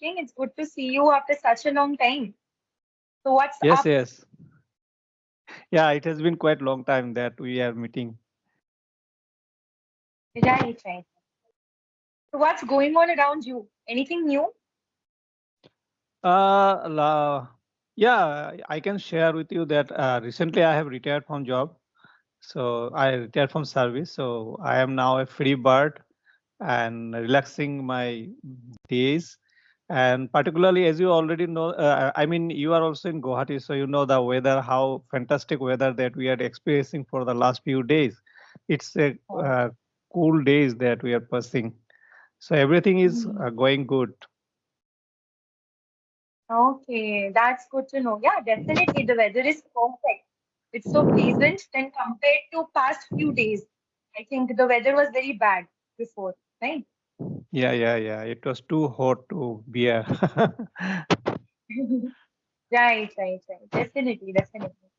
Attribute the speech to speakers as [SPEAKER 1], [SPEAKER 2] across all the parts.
[SPEAKER 1] asking. It's good to see you after such a long time. So what's
[SPEAKER 2] Yes,
[SPEAKER 1] up?
[SPEAKER 2] yes. Yeah, it has been quite long time that we are meeting.
[SPEAKER 1] Right, right. So what's going on around you? Anything new?
[SPEAKER 2] Uh, la, yeah, I can share with you that recently I have retired from job. So I retired from service. So I am now a free bird and relaxing my days. And particularly, as you already know, I mean, you are also in Guwahati, so you know the weather, how fantastic weather that we are experiencing for the last few days. It's a
[SPEAKER 1] Oh,
[SPEAKER 2] cool days that we are passing. So everything is
[SPEAKER 1] mhm.
[SPEAKER 2] going good.
[SPEAKER 1] Okay, that's good to know. Yeah, definitely the weather is perfect. It's so pleasant then compared to past few days. I think the weather was very bad before, right?
[SPEAKER 2] Yeah, yeah, yeah. It was too hot to bear.
[SPEAKER 1] Right, right, right. Definitely, definitely.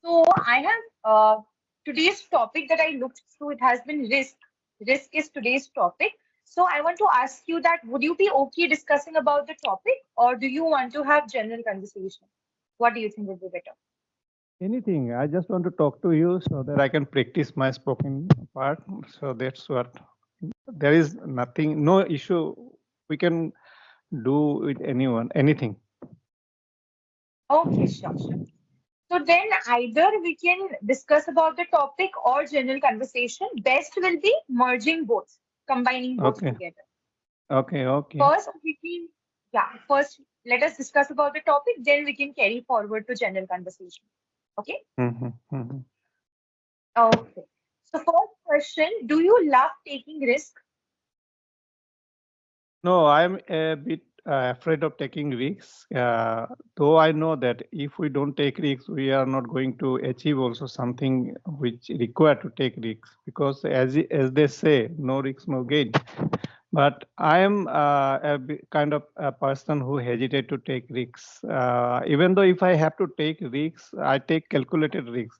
[SPEAKER 1] So I have today's topic that I looked through. It has been risk. Risk is today's topic. So I want to ask you that would you be okay discussing about the topic, or do you want to have general conversation? What do you think would be better?
[SPEAKER 2] Anything. I just want to talk to you so that I can practice my spoken part. So that's what. There is nothing, no issue. We can do with anyone, anything.
[SPEAKER 1] Okay, sure, sure. So then either we can discuss about the topic or general conversation. Best will be merging both, combining both
[SPEAKER 2] Okay,
[SPEAKER 1] together.
[SPEAKER 2] okay, okay.
[SPEAKER 1] First, we can, yeah, first let us discuss about the topic, then we can carry forward to general conversation. Okay?
[SPEAKER 2] Hmm, hmm.
[SPEAKER 1] Okay. So first question, do you love taking risk?
[SPEAKER 2] No, I'm a bit afraid of taking risks. Though I know that if we don't take risks, we are not going to achieve also something which require to take risks. Because as they say, no risk, no gain. But I am kind of a person who hesitate to take risks. Even though if I have to take risks, I take calculated risks,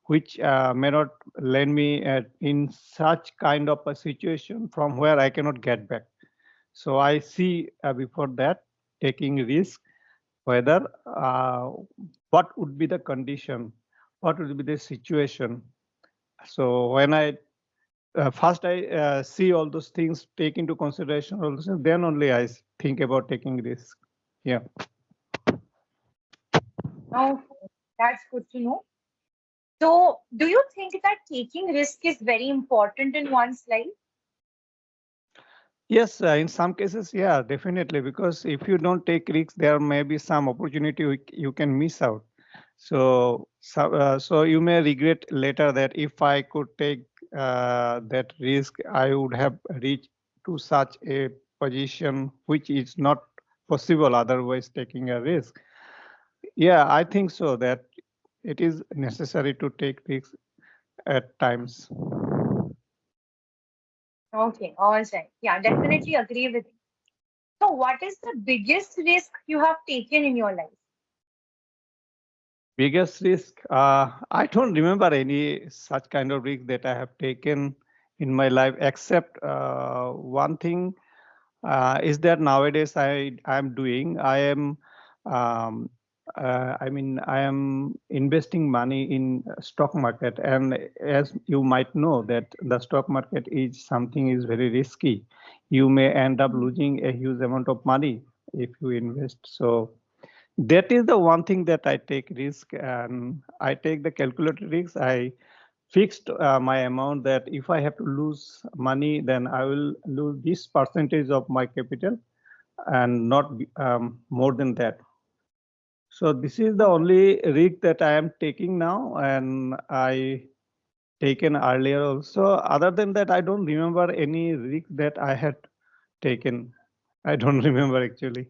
[SPEAKER 2] which may not land me in such kind of a situation from where I cannot get back. So I see before that taking risk whether what would be the condition, what would be the situation. So when I first I see all those things, take into consideration all those things, then only think about taking risk. Yeah.
[SPEAKER 1] Okay, that's good to know. So do you think that taking risk is very important in one's life?
[SPEAKER 2] Yes, in some cases, yeah, definitely. Because if you don't take risks, there may be some opportunity you can miss out. So you may regret later that if I could take that risk, I would have reached to such a position which is not possible otherwise taking a risk. Yeah, I think so that it is necessary to take risks at times.
[SPEAKER 1] Okay, all right. Yeah, definitely agree with you. So what is the biggest risk you have taken in your life?
[SPEAKER 2] Biggest risk? I don't remember any such kind of risk that I have taken in my life, except one thing is that nowadays I am doing. Um, I am investing money in stock market, and as you might know, that the stock market is something is very risky. You may end up
[SPEAKER 1] Mhm.
[SPEAKER 2] losing a huge amount of money if you invest. So that is the one thing that I take risk, and I take the calculated risk. I fixed my amount that if I have to lose money, then I will lose this percentage of my capital and not more than that. So this is the
[SPEAKER 1] Okay.
[SPEAKER 2] only risk that I am taking now, and I taken earlier also. Other than that, I don't remember any risk that I had taken. I don't remember actually.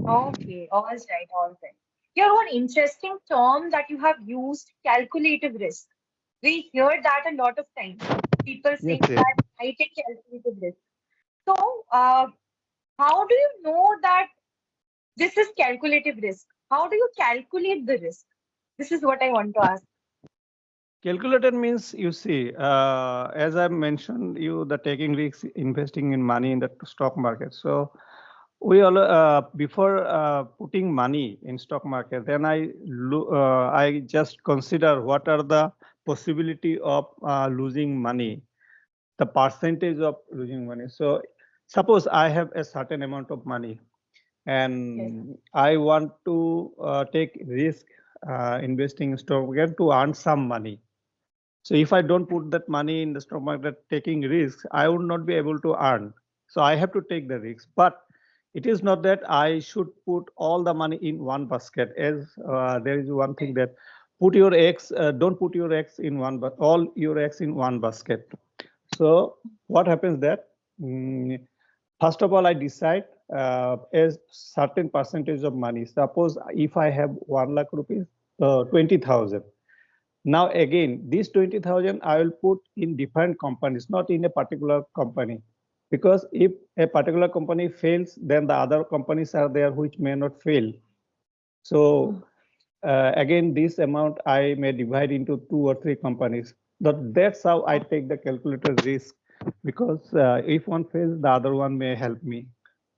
[SPEAKER 1] Okay, all right, all right. Here, one interesting term that you have used, calculative risk. We hear that a lot of times. People
[SPEAKER 2] Yes,
[SPEAKER 1] saying
[SPEAKER 2] yes.
[SPEAKER 1] that I take calculative risk. So, how do you know that this is calculative risk? How do you calculate the risk? This is what I want to ask.
[SPEAKER 2] Calculated means you see, as I mentioned, you the taking risks, investing in money in the stock market. So We all before putting money in stock market, then I just consider what are the possibility of losing money, the percentage of losing money. So suppose I have a certain amount of money
[SPEAKER 1] Yes.
[SPEAKER 2] and I want to take risk investing in stock market to earn some money. So if I don't put that money in the stock market taking risks, I would not be able to earn. So I have to take the risks. But it is not that I should put all the money in one basket. As there is one thing that don't put your eggs in one, but all your eggs in one basket. So what happens that mm, first of all I decide a certain percentage of money. Suppose if I have 1 lakh rupees, 20,000. Now again, this 20,000 I will put in different companies, not in a particular company. Because if a particular company fails, then the other companies are there which may not fail. So again, this amount I may divide into 2 or 3 companies. But that's how I take the calculated risk. Because if one fails, the other one may help me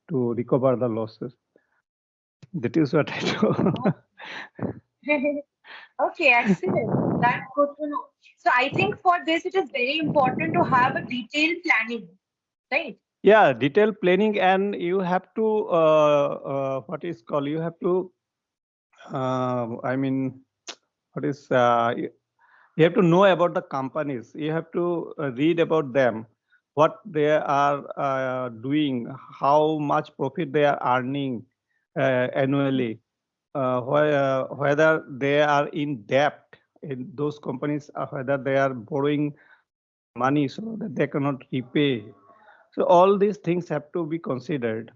[SPEAKER 2] to recover the losses. That is what I do.
[SPEAKER 1] Okay, excellent. That's good to know. So I think for this, it is very important to have a detailed planning, right?
[SPEAKER 2] Yeah, detailed planning, and you have to what is called, you have to I mean, what is you have to know about the companies, you have to read about them, what they are doing, how much profit they are earning annually, whether they are in debt in those companies, whether they are borrowing money so that they cannot repay. So all these things have to be considered.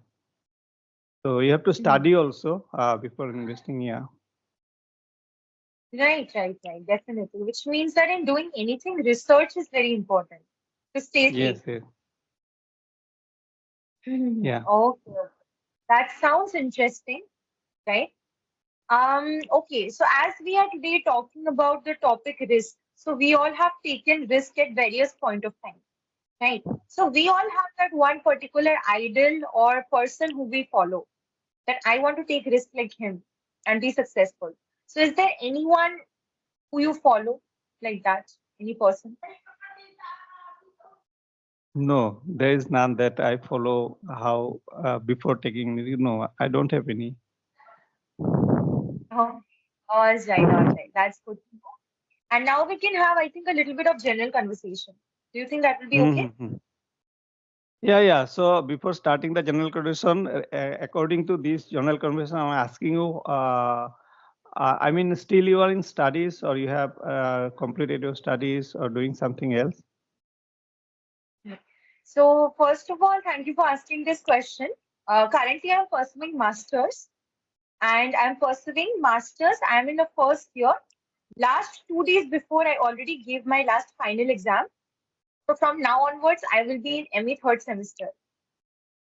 [SPEAKER 2] So you have to
[SPEAKER 1] Mhm.
[SPEAKER 2] study also before investing. Yeah.
[SPEAKER 1] Right, right, right. Definitely. Which means that in doing anything, research is very important to stay safe.
[SPEAKER 2] Yes. Yes.
[SPEAKER 1] Mhm.
[SPEAKER 2] Yeah.
[SPEAKER 1] Okay, okay. That sounds interesting, right? Okay, so as we are today talking about the topic risk, so we all have taken risk at various point of time, right? So we all have that one particular idol or person who we follow, that I want to take risk like him and be successful. So is there anyone who you follow like that? Any person?
[SPEAKER 2] No, there is none that I follow how before taking. I don't have any.
[SPEAKER 1] Oh, all right. That's good to know. And now we can have, I think, a little bit of general conversation. Do you think that will be okay?
[SPEAKER 2] Mm-hmm. Yeah, yeah. So before starting the general conversation, according to this general conversation, I'm asking you. I mean, still you are in studies, or you have completed your studies, or doing something else?
[SPEAKER 1] So, first of all, thank you for asking this question. Currently, I'm pursuing masters, and I'm pursuing masters. I'm in the first year. Last 2 days before, I already gave my last final exam. So, from now onwards, I will be in ME third semester.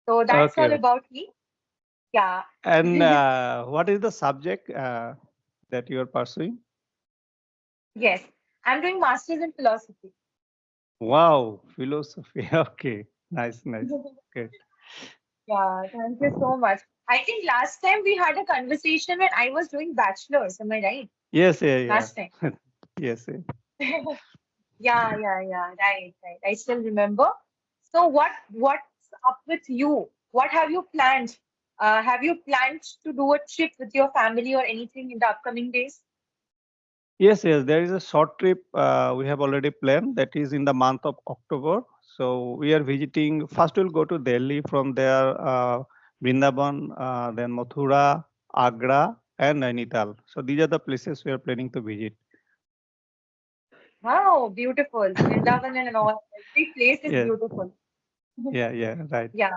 [SPEAKER 1] So, that's
[SPEAKER 2] Okay.
[SPEAKER 1] all
[SPEAKER 2] Okay.
[SPEAKER 1] about me. Yeah.
[SPEAKER 2] And what is the subject that you are pursuing?
[SPEAKER 1] Yes, I'm doing masters in philosophy.
[SPEAKER 2] Wow, philosophy. Okay, nice, nice. Okay.
[SPEAKER 1] Yeah, thank you so much. I think last time we had a conversation when I was doing bachelor's. Am I right?
[SPEAKER 2] Yes, yeah,
[SPEAKER 1] Last time.
[SPEAKER 2] yeah. Yes, yeah.
[SPEAKER 1] Yeah. Right, right. I still remember. So what's up with you? What have you planned? Have you planned to do a trip with your family or anything in the upcoming days?
[SPEAKER 2] Yes, yes. There is a short trip we have already planned that is in the month of October. So we are visiting. First, we'll go to Delhi. From there, Vrindavan, then Mathura, Agra, and Nainital. So these are the places we are planning to visit.
[SPEAKER 1] Wow, beautiful. Vrindavan and all. Every place is
[SPEAKER 2] Yeah,
[SPEAKER 1] beautiful.
[SPEAKER 2] yeah, yeah. Right.
[SPEAKER 1] Yeah,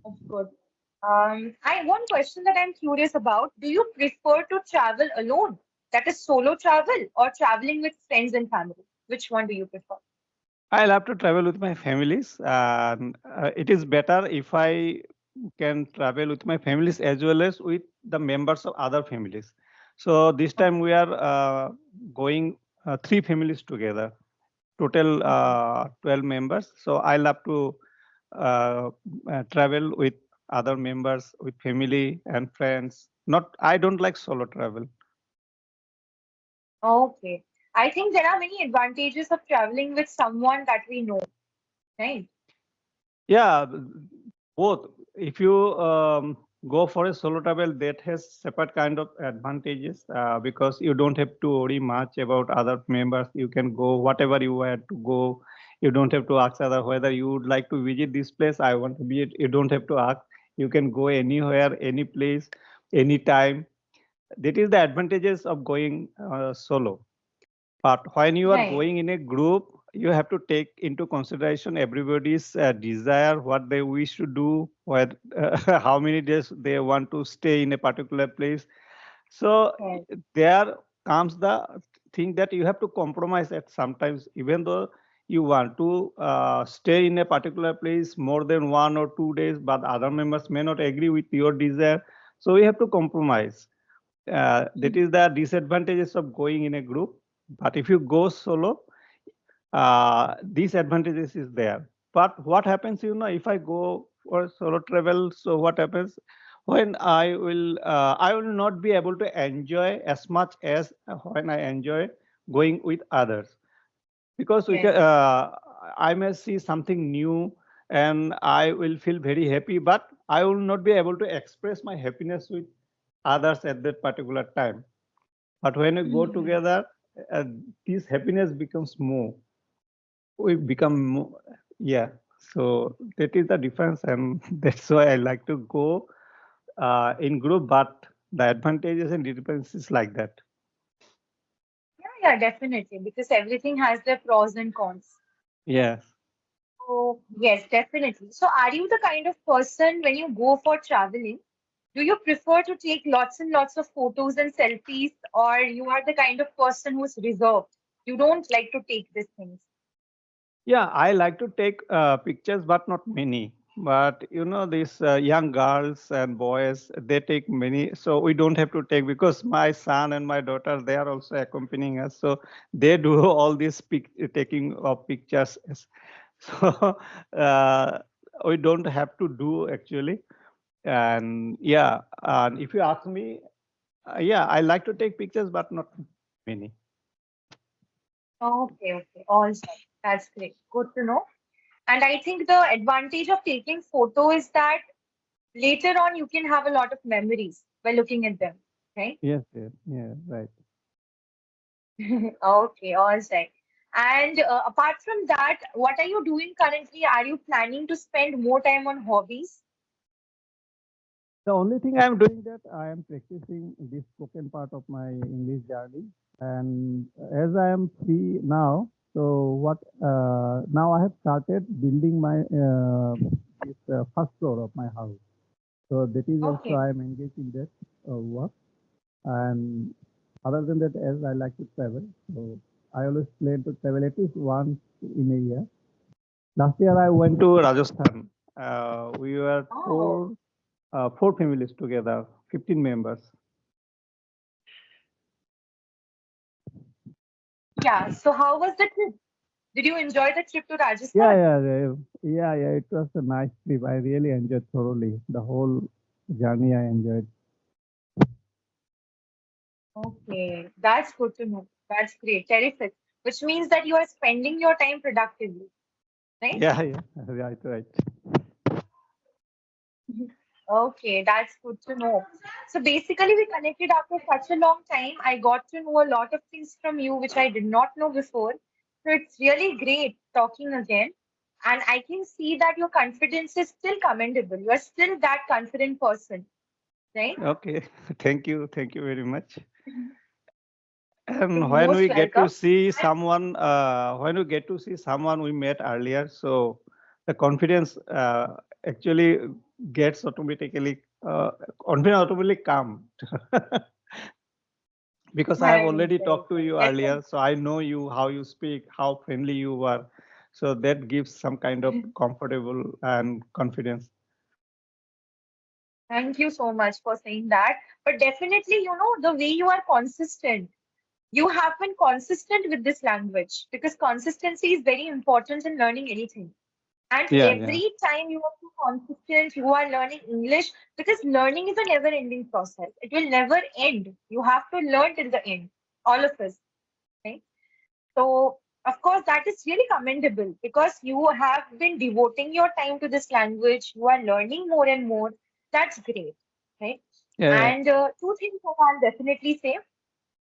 [SPEAKER 1] that's good. I one question that I'm curious about. Do you prefer to travel alone? That is solo travel or traveling with friends and family? Which one do you prefer?
[SPEAKER 2] I love to travel with my families. It is better if I can travel with my families as well as with the members of other families. So this time we are going 3 families together, total
[SPEAKER 1] Okay.
[SPEAKER 2] 12 members. So I love to uh, travel with other members, with family and friends. Not, I don't like solo travel.
[SPEAKER 1] Okay. I think there are many advantages of traveling with someone that we know, right?
[SPEAKER 2] Yeah, both. If you go for a solo travel, that has separate kind of advantages because you don't have to worry much about other members. You can go whatever you want to go. You don't have to ask other whether you would like to visit this place. I want to visit. You don't have to ask. You can go anywhere, any place, anytime. That is the advantages of going solo. But when you are
[SPEAKER 1] Right.
[SPEAKER 2] going in a group, you have to take into consideration everybody's desire, what they wish to do, what, how many days they want to stay in a particular place. So
[SPEAKER 1] Right.
[SPEAKER 2] there comes the thing that you have to compromise at sometimes, even though you want to stay in a particular place more than 1 or 2 days, but other members may not agree with your desire. So we have to compromise. That is the disadvantages of going in a group. But if you go solo, these advantages is there. But what happens, if I go for solo travel, so what happens when I will not be able to enjoy as much as when I enjoy going with others, because
[SPEAKER 1] Yes.
[SPEAKER 2] I may see something new and I will feel very happy, but I will not be able to express my happiness with others at that particular time. But when we go together, uh, this happiness becomes more. We become more, yeah. So that is the difference, and that's why I like to go in group. But the advantages and differences like that.
[SPEAKER 1] Yeah, yeah, definitely. Because everything has their pros and cons.
[SPEAKER 2] Yes.
[SPEAKER 1] So, yes, definitely. So, are you the kind of person when you go for traveling, do you prefer to take lots and lots of photos and selfies, or you are the kind of person who's reserved? You don't like to take these things.
[SPEAKER 2] Yeah, I like to take pictures, but not many. But these young girls and boys, they take many. So we don't have to take, because my son and my daughter, they are also accompanying us. So they do all this taking of pictures. So uh, we don't have to do actually. And yeah, and if you ask me, yeah, I like to take pictures, but not many.
[SPEAKER 1] Okay, okay, all right. That's great. Good to know. And I think the advantage of taking photo is that later on you can have a lot of memories by looking at them, right?
[SPEAKER 2] Yes, yes, yeah, right.
[SPEAKER 1] Okay, all right. And apart from that, what are you doing currently? Are you planning to spend more time on hobbies?
[SPEAKER 2] The only thing I'm doing that I am practicing this spoken part of my English journey, and as I am free now, so what now I have started building my this first floor of my house. So that is also
[SPEAKER 1] Okay.
[SPEAKER 2] I am engaged in that work. And other than that, as I like to travel, so I always plan to travel at least once in a year. Last year I went to Rajasthan. We were
[SPEAKER 1] Oh,
[SPEAKER 2] four families together, 15 members.
[SPEAKER 1] yeah. So how was the trip? Did you enjoy the trip to
[SPEAKER 2] Yeah,
[SPEAKER 1] Rajasthan?
[SPEAKER 2] yeah, yeah. It was a nice trip. I really enjoyed thoroughly the whole journey. I enjoyed.
[SPEAKER 1] Okay, that's good to know. That's great. Terrific. Which means that you are spending your time productively, right?
[SPEAKER 2] Yeah, yeah, right, right.
[SPEAKER 1] Okay, that's good to know. So basically, we connected after such a long time. I got to know a lot of things from you, which I did not know before. So it's really great talking again. And I can see that your confidence is still commendable. You are still that confident person, right?
[SPEAKER 2] Okay, thank you very much.
[SPEAKER 1] You're
[SPEAKER 2] And
[SPEAKER 1] most welcome. And
[SPEAKER 2] when we get to see someone we met earlier, so the confidence actually gets confidence automatically come. Because I have
[SPEAKER 1] right,
[SPEAKER 2] already
[SPEAKER 1] right,
[SPEAKER 2] talked to
[SPEAKER 1] right.
[SPEAKER 2] you
[SPEAKER 1] Definitely.
[SPEAKER 2] earlier, so I know you, how you speak, how friendly you are. So that gives some kind of comfortable and confidence.
[SPEAKER 1] Thank you so much for saying that. But definitely, the way you are consistent, you have been consistent with this language because consistency is very important in learning anything. And
[SPEAKER 2] Yeah, yeah.
[SPEAKER 1] every time you are too consistent, you are learning English because learning is a never-ending process. It will never end. You have to learn till the end, all of us. Right? So, of course, that is really commendable because you have been devoting your time to this language. You are learning more and more. That's great, right?
[SPEAKER 2] Yeah, yeah.
[SPEAKER 1] And two things that I'll definitely say.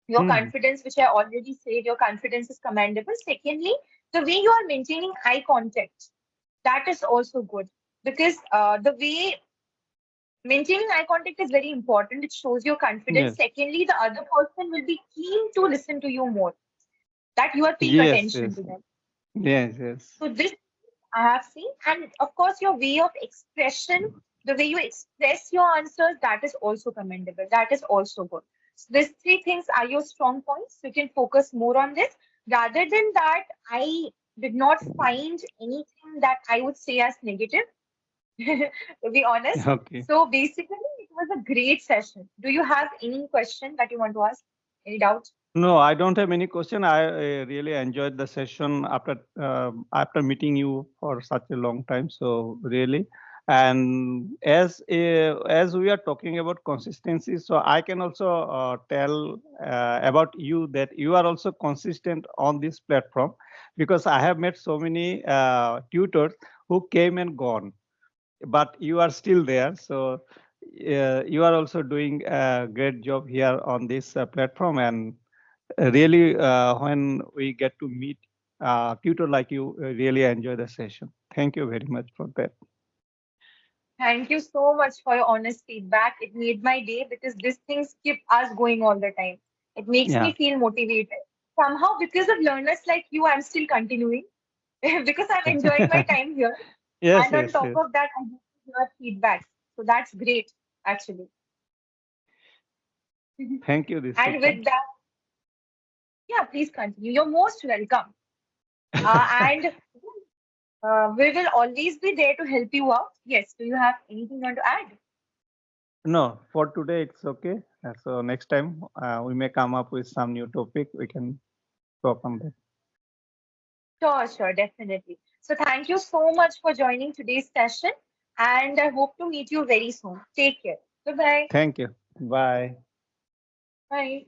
[SPEAKER 1] Your
[SPEAKER 2] Hmm.
[SPEAKER 1] confidence, which I already said, your confidence is commendable. Secondly, the way you are maintaining eye contact, that is also good because the way maintaining eye contact is very important. It shows your confidence.
[SPEAKER 2] Yes.
[SPEAKER 1] Secondly, the other person will be keen to listen to you more, that you are paying
[SPEAKER 2] Yes,
[SPEAKER 1] attention
[SPEAKER 2] yes.
[SPEAKER 1] to them.
[SPEAKER 2] Yes, yes.
[SPEAKER 1] So this I have seen, and of course, your way of expression, the way you express your answers, that is also commendable. That is also good. So these three things are your strong points. You can focus more on this. Rather than that, I did not find anything that I would say as negative, to be honest.
[SPEAKER 2] Okay.
[SPEAKER 1] So basically, it was a great session. Do you have any question that you want to ask? Any doubt?
[SPEAKER 2] No, I don't have any question. I really enjoyed the session after meeting you for such a long time. So really, and as we are talking about consistency, so I can also tell about you that you are also consistent on this platform, because I have met so many tutors who came and gone, but you are still there. So you are also doing a great job here on this platform, and really, when we get to meet tutor like you, really enjoy the session. Thank you very much for that.
[SPEAKER 1] Thank you so much for your honest feedback. It made my day because these things keep us going all the time. It makes me
[SPEAKER 2] Yeah.
[SPEAKER 1] feel motivated. Somehow, because of learners like you, I'm still continuing because I'm enjoying my time here.
[SPEAKER 2] Yes,
[SPEAKER 1] And on
[SPEAKER 2] yes,
[SPEAKER 1] top
[SPEAKER 2] yes.
[SPEAKER 1] of that, I get to hear feedback. So that's great, actually.
[SPEAKER 2] Thank you,
[SPEAKER 1] And
[SPEAKER 2] Drishika.
[SPEAKER 1] with that, yeah, please continue. You're most welcome. And we will always be there to help you out. Yes, do you have anything you want to add?
[SPEAKER 2] No, for today it's okay. So next time we may come up with some new topic. We can talk on that.
[SPEAKER 1] Sure, sure, definitely. So thank you so much for joining today's session, and I hope to meet you very soon. Take care. Bye-bye.
[SPEAKER 2] Thank you. Bye.
[SPEAKER 1] Bye.